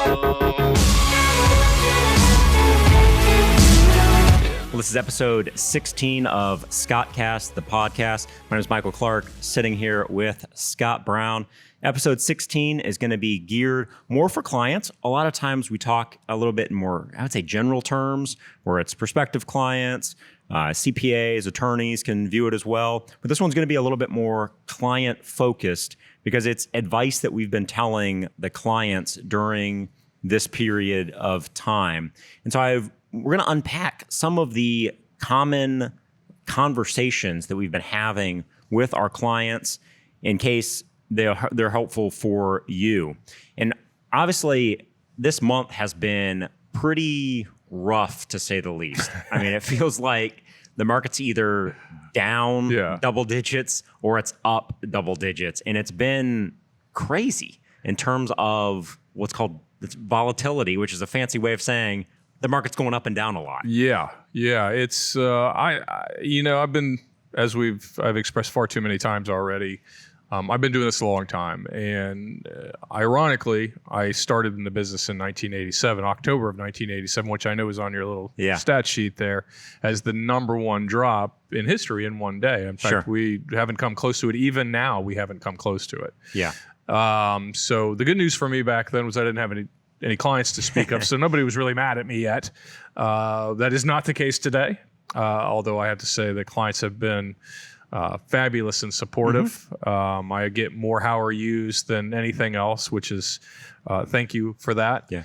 Well, this is episode 16 of ScottCast, the podcast. My name is Michael Clark, sitting here with Scott Brown. Episode 16 is going to be geared more for clients. A lot of times we talk a little bit more, I would say, general terms, where it's prospective clients, CPAs, attorneys can view it as well. But this one's going to be a little bit more client-focused because it's advice that we've been telling the clients during this period of time. And so we're going to unpack some of the common conversations that we've been having with our clients in case they're helpful for you. And obviously, this month has been pretty rough, to say the least. I mean, it feels like the market's either down double digits or it's up double digits. And it's been crazy in terms of what's called volatility, which is a fancy way of saying the market's going up and down a lot. Yeah. It's I've been, as I've expressed far too many times already. I've been doing this a long time, and ironically, I started in the business in 1987, October of 1987, which I know is on your little stat sheet there, as the number one drop in history in one day. In fact, we haven't come close to it. Even now, we haven't come close to it. Yeah. So the good news for me back then was I didn't have any clients to speak of, so nobody was really mad at me yet. That is not the case today, although I have to say that clients have been fabulous and supportive. I get more how are yous than anything else, which is thank you for that. Yeah.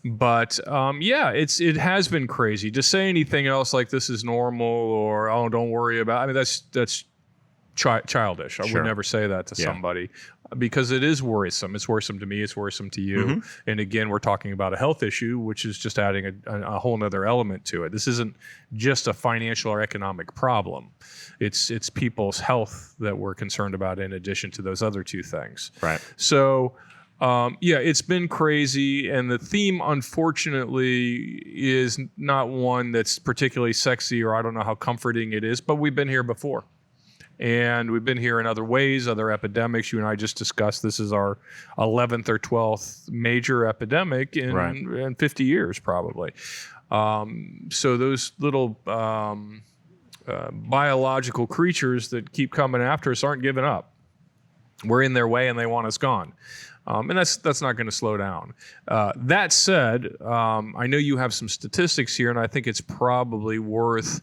It has been crazy. To say anything else like this is normal or don't worry about. I mean that's childish. I would never say that to somebody because it is worrisome. It's worrisome to me. It's worrisome to you. And again, we're talking about a health issue, which is just adding a whole nother element to it. This isn't just a financial or economic problem. It's people's health that we're concerned about in addition to those other two things. Right. So, it's been crazy. And the theme, unfortunately, is not one that's particularly sexy or I don't know how comforting it is, but we've been here before. And we've been here in other ways, other epidemics. You and I just discussed this is our 11th or 12th major epidemic in 50 years, probably. So those little biological creatures that keep coming after us aren't giving up. We're in their way and they want us gone. And that's not going to slow down. That said, I know you have some statistics here, and I think it's probably worth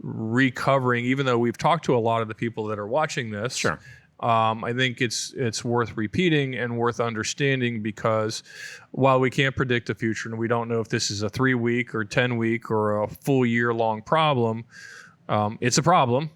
recovering, even though we've talked to a lot of the people that are watching this. Sure. I think it's worth repeating and worth understanding because while we can't predict the future and we don't know if this is a 3-week or 10-week or a full year-long problem, it's a problem,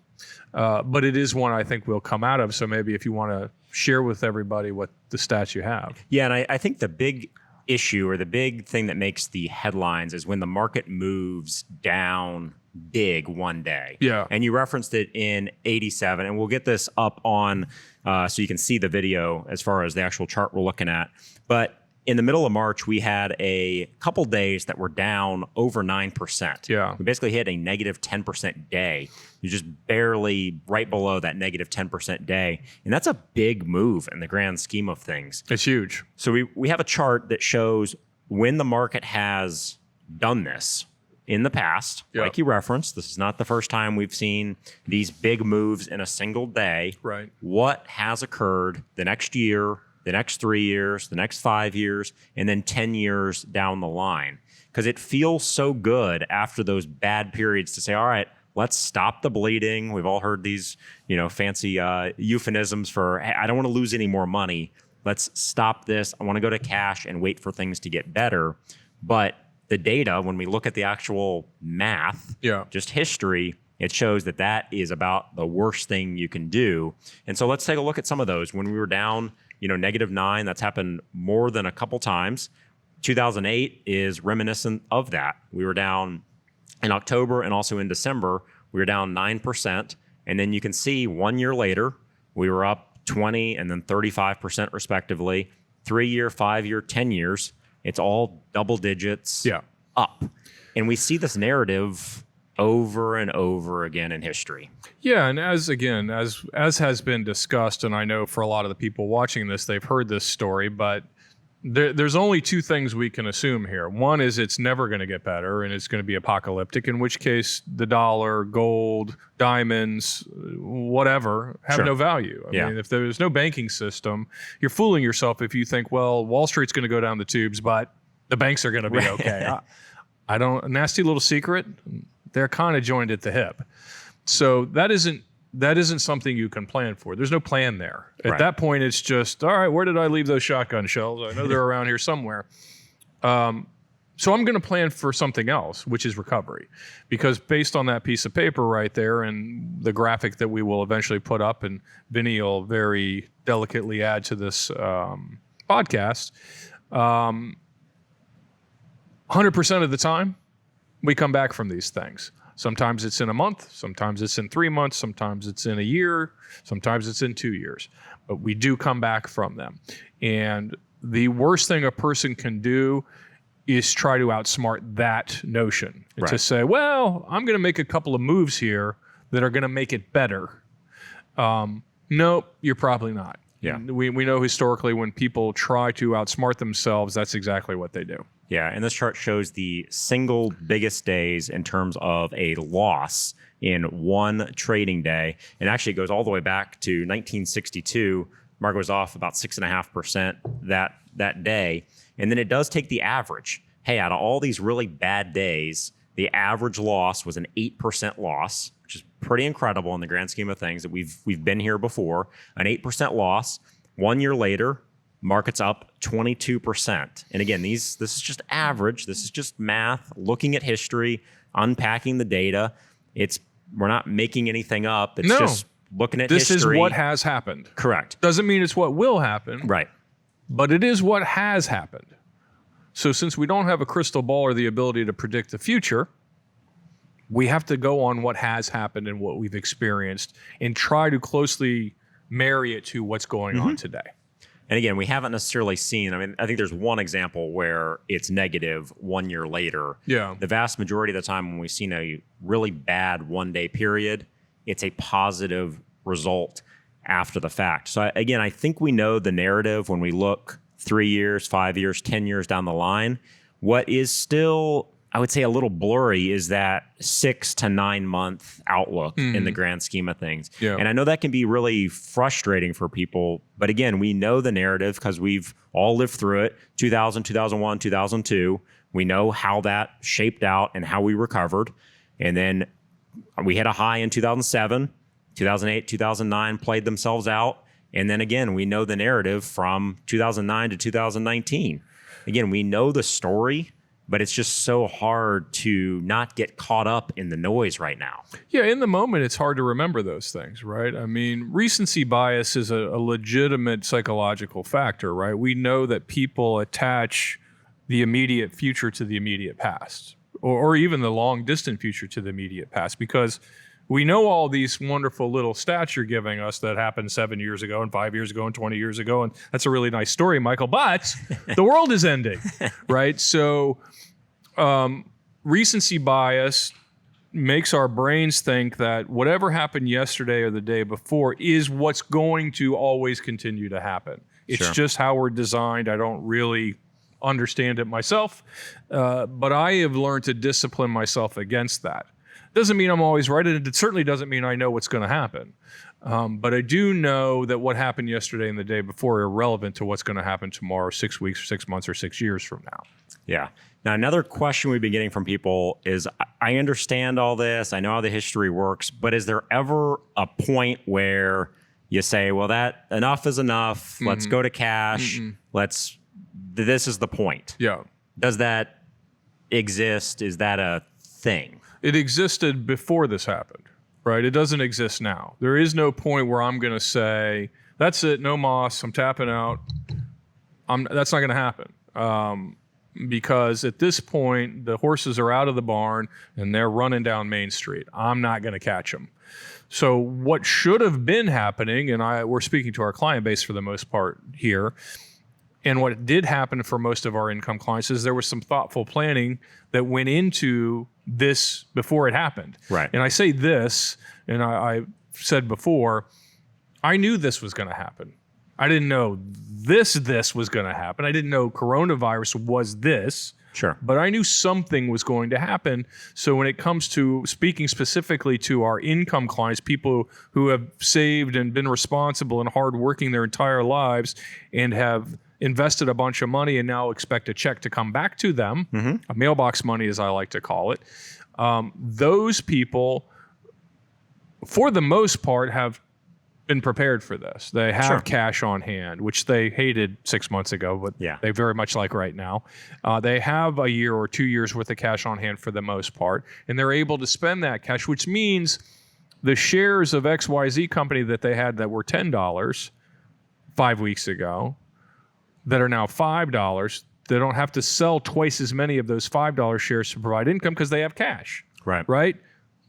but it is one I think we'll come out of. So maybe if you want to share with everybody what the stats you have. Yeah, and I think the big issue or the big thing that makes the headlines is when the market moves down big one day. Yeah. And you referenced it in 87, and we'll get this up on so you can see the video as far as the actual chart we're looking at. But in the middle of March, we had a couple days that were down over 9%. Yeah. We basically hit a negative 10% day. You're just barely right below that negative 10% day. And that's a big move in the grand scheme of things. It's huge. So we have a chart that shows when the market has done this in the past, like you referenced. This is not the first time we've seen these big moves in a single day. Right. What has occurred the next year, the next 3 years, the next 5 years, and then 10 years down the line? Because it feels so good after those bad periods to say, all right, let's stop the bleeding. We've all heard these, fancy euphemisms for, hey, I don't want to lose any more money. Let's stop this. I want to go to cash and wait for things to get better. But the data, when we look at the actual math, just history, it shows that is about the worst thing you can do. And so let's take a look at some of those. When we were down, -9, that's happened more than a couple times. 2008 is reminiscent of that. We were down in October and also in December, we were down 9%. And then you can see 1 year later, we were up 20 and then 35% respectively. 3 year, 5 year, 10 years. It's all double digits up. And we see this narrative over and over again in history. Yeah, and as has been discussed, and I know for a lot of the people watching this, they've heard this story, but there's only two things we can assume here. One is it's never going to get better and it's going to be apocalyptic, in which case the dollar, gold, diamonds, whatever have no value. I mean, if there's no banking system, you're fooling yourself if you think, well, Wall Street's going to go down the tubes, but the banks are going to be okay. I don't, nasty little secret, they're kind of joined at the hip. So that isn't something you can plan for. There's no plan there. At that point, it's just, all right, where did I leave those shotgun shells? I know they're around here somewhere. So I'm going to plan for something else, which is recovery. Because based on that piece of paper right there and the graphic that we will eventually put up, and Vinny will very delicately add to this podcast, 100% of the time, we come back from these things. Sometimes it's in a month, sometimes it's in 3 months, sometimes it's in a year, sometimes it's in 2 years. But we do come back from them. And the worst thing a person can do is try to outsmart that notion. To say, well, I'm going to make a couple of moves here that are going to make it better. Nope, you're probably not. Yeah. We know historically when people try to outsmart themselves, that's exactly what they do. Yeah, and this chart shows the single biggest days in terms of a loss in one trading day. And actually it goes all the way back to 1962. Market was off about 6.5% that day. And then it does take the average. Hey, out of all these really bad days, the average loss was an 8% loss, which is pretty incredible in the grand scheme of things, that we've been here before. An 8% loss. 1 year later, market's up 22%. And again, this is just average. This is just math, looking at history, unpacking the data. We're not making anything up. It's just looking at history. This is what has happened. Correct. Doesn't mean it's what will happen. Right. But it is what has happened. So since we don't have a crystal ball or the ability to predict the future, we have to go on what has happened and what we've experienced and try to closely marry it to what's going on today. And again, we haven't necessarily seen, I think there's one example where it's negative 1 year later. Yeah. The vast majority of the time when we've seen a really bad 1 day period, it's a positive result after the fact. So again, I think we know the narrative when we look 3 years, 5 years, 10 years down the line. What is still, I would say, a little blurry is that 6 to 9 month outlook in the grand scheme of things. Yeah. And I know that can be really frustrating for people. But again, we know the narrative because we've all lived through it. 2000, 2001, 2002. We know how that shaped out and how we recovered. And then we hit a high in 2007, 2008, 2009 played themselves out. And then again, we know the narrative from 2009 to 2019. Again, we know the story, but it's just so hard to not get caught up in the noise right now. Yeah, in the moment, it's hard to remember those things, right? I mean, recency bias is a legitimate psychological factor, right? We know that people attach the immediate future to the immediate past, or even the long distant future to the immediate past, because we know all these wonderful little stats you're giving us that happened 7 years ago and 5 years ago and 20 years ago. And that's a really nice story, Michael, but the world is ending, right? So recency bias makes our brains think that whatever happened yesterday or the day before is what's going to always continue to happen. It's just how we're designed. I don't really understand it myself, but I have learned to discipline myself against that. Doesn't mean I'm always right, and it certainly doesn't mean I know what's going to happen. But I do know that what happened yesterday and the day before are irrelevant to what's going to happen tomorrow, 6 weeks, 6 months, or 6 years from now. Yeah. Now, another question we've been getting from people is, I understand all this, I know how the history works, but is there ever a point where you say, well, that enough is enough, let's go to cash, this is the point? Yeah. Does that exist? Is that a thing? It existed before this happened, right? It doesn't exist now. There is no point where I'm going to say, that's it, no moss, I'm tapping out. That's not going to happen. Because at this point, the horses are out of the barn and they're running down Main Street. I'm not going to catch them. So what should have been happening, and we're speaking to our client base for the most part here, and what did happen for most of our income clients is there was some thoughtful planning that went into this before it happened. Right. And I say this, and I said before, I knew this was going to happen. I didn't know this was going to happen. I didn't know coronavirus was this. Sure. But I knew something was going to happen. So when it comes to speaking specifically to our income clients, people who have saved and been responsible and hardworking their entire lives and have invested a bunch of money and now expect a check to come back to them, a mailbox money as I like to call it, those people, for the most part, have been prepared for this. They have cash on hand, which they hated 6 months ago, but they very much like right now. They have a year or 2 years worth of cash on hand for the most part, and they're able to spend that cash, which means the shares of XYZ company that they had that were $10 5 weeks ago that are now $5, they don't have to sell twice as many of those $5 shares to provide income because they have cash. Right?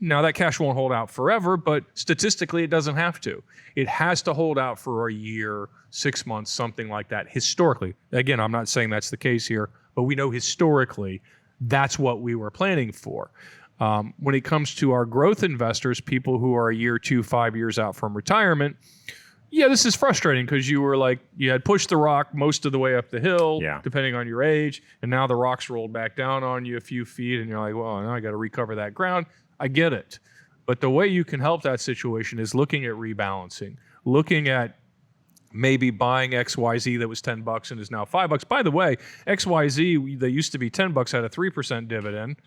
Now, that cash won't hold out forever, but statistically, it doesn't have to. It has to hold out for a year, 6 months, something like that, historically. Again, I'm not saying that's the case here, but we know historically that's what we were planning for. When it comes to our growth investors, people who are a year, 2, 5 years out from retirement, this is frustrating because you were like, you had pushed the rock most of the way up the hill, depending on your age, and now the rock's rolled back down on you a few feet, and you're like, well, now I got to recover that ground. I get it. But the way you can help that situation is looking at rebalancing, looking at maybe buying XYZ that was $10 and is now $5. By the way, XYZ, that used to be $10, had a 3% dividend,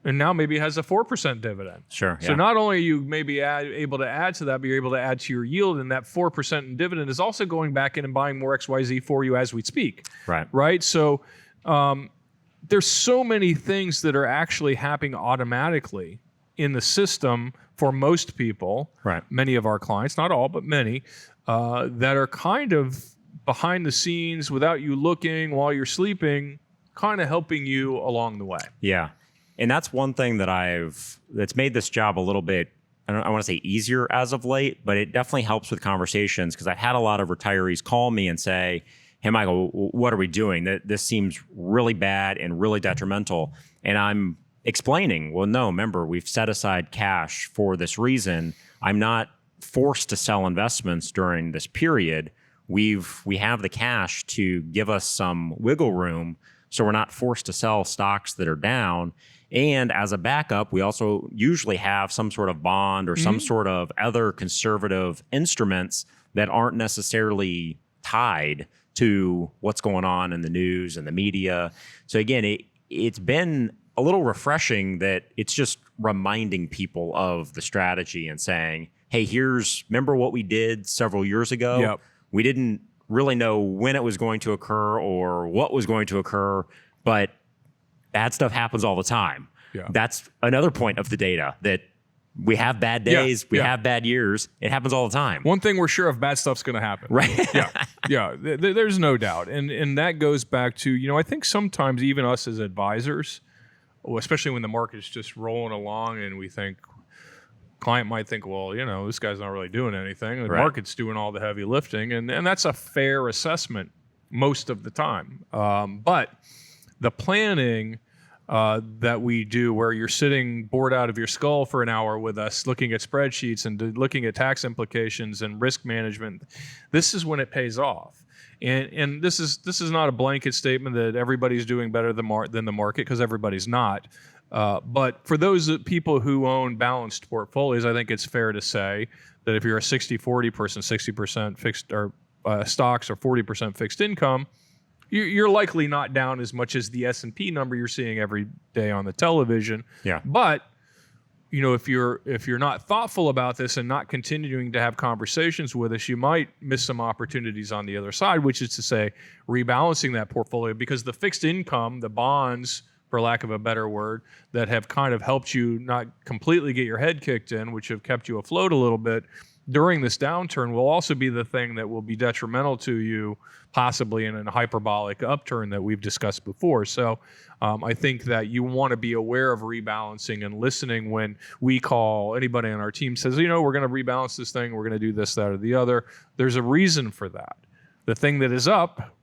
and now maybe has a 4% dividend. Sure. So not only are you maybe able to add to that, but you're able to add to your yield, and that 4% in dividend is also going back in and buying more XYZ for you as we speak. Right? So there's so many things that are actually happening automatically in the system for most people, many of our clients, not all, but many, that are kind of behind the scenes without you looking while you're sleeping, kind of helping you along the way. Yeah. And that's one thing that's made this job a little bit, I want to say easier as of late, but it definitely helps with conversations because I've had a lot of retirees call me and say, hey, Michael, what are we doing? This seems really bad and really detrimental. And I'm explaining, well, no, remember, we've set aside cash for this reason. I'm not forced to sell investments during this period. We have the cash to give us some wiggle room, so we're not forced to sell stocks that are down. And as a backup, we also usually have some sort of bond or some sort of other conservative instruments that aren't necessarily tied to what's going on in the news and the media. So again, it's been a little refreshing that it's just reminding people of the strategy and saying, hey, remember what we did several years ago? We didn't really know when it was going to occur or what was going to occur, but bad stuff happens all the time. That's another point of the data, that we have bad days, we have bad years. It happens all the time. One thing we're sure of, bad stuff's going to happen. There's no doubt. And that goes back to, I think sometimes even us as advisors, especially when the market's just rolling along and we think, client might think, well, this guy's not really doing anything. The market's doing all the heavy lifting. And that's a fair assessment most of the time. But the planning that we do, where you're sitting bored out of your skull for an hour with us, looking at spreadsheets and looking at tax implications and risk management, this is when it pays off. And this is not a blanket statement that everybody's doing better than the market, because everybody's not. But for those people who own balanced portfolios, I think it's fair to say that if you're a 60-40 person, 60% fixed or stocks or 40% fixed income, you're likely not down as much as the S&P number you're seeing every day on the television. But if you're not thoughtful about this and not continuing to have conversations with us, you might miss some opportunities on the other side, which is to say rebalancing that portfolio, because the fixed income, the bonds, for lack of a better word, that have kind of helped you not completely get your head kicked in, which have kept you afloat a little bit during this downturn, will also be the thing that will be detrimental to you, possibly in a hyperbolic upturn that we've discussed before. So I think that you want to be aware of rebalancing and listening when we call, anybody on our team says, we're going to rebalance this thing, we're going to do this, that, or the other. There's a reason for that. The thing that is up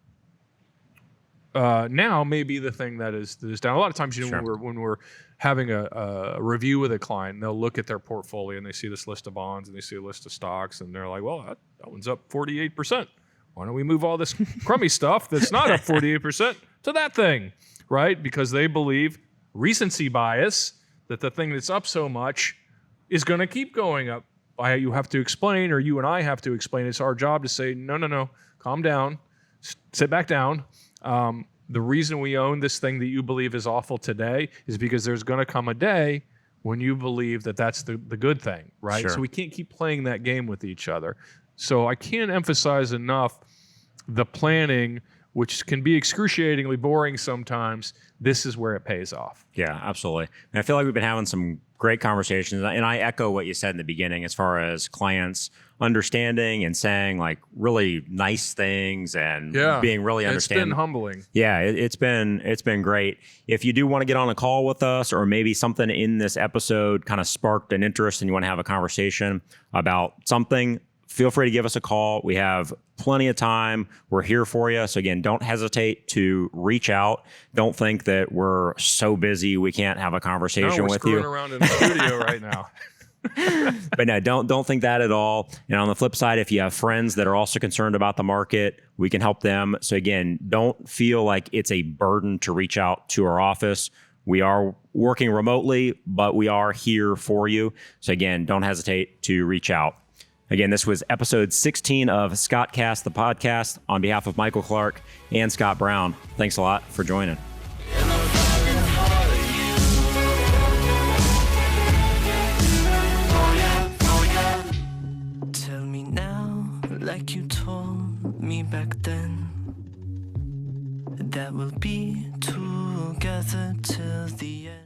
now may be the thing that is down. A lot of times, when we're having a review with a client, they'll look at their portfolio and they see this list of bonds and they see a list of stocks and they're like, well, that one's up 48%. Why don't we move all this crummy stuff that's not up 48% to that thing, right? Because they believe recency bias, that the thing that's up so much is going to keep going up. You have to explain, or you and I have to explain. It's our job to say, no, calm down, sit back down. The reason we own this thing that you believe is awful today is because there's going to come a day when you believe that that's the good thing, right? Sure. So we can't keep playing that game with each other. So I can't emphasize enough the planning, which can be excruciatingly boring sometimes. This is where it pays off. Yeah, absolutely. And I feel like we've been having some great conversations, and I echo what you said in the beginning as far as clients understanding and saying like really nice things and being really understanding. It's been humbling. Yeah, it's been great. If you do want to get on a call with us, or maybe something in this episode kind of sparked an interest and you want to have a conversation about something, feel free to give us a call. We have plenty of time. We're here for you. So again, don't hesitate to reach out. Don't think that we're so busy we can't have a conversation with you. We're screwing around in the studio right now. But no, don't think that at all. And on the flip side, if you have friends that are also concerned about the market, we can help them. So again, don't feel like it's a burden to reach out to our office. We are working remotely, but we are here for you. So again, don't hesitate to reach out. Again, this was episode 16 of ScottCast, the podcast. On behalf of Michael Clark and Scott Brown, thanks a lot for joining. Tell me now, like you told me back then, that we'll be together till the end.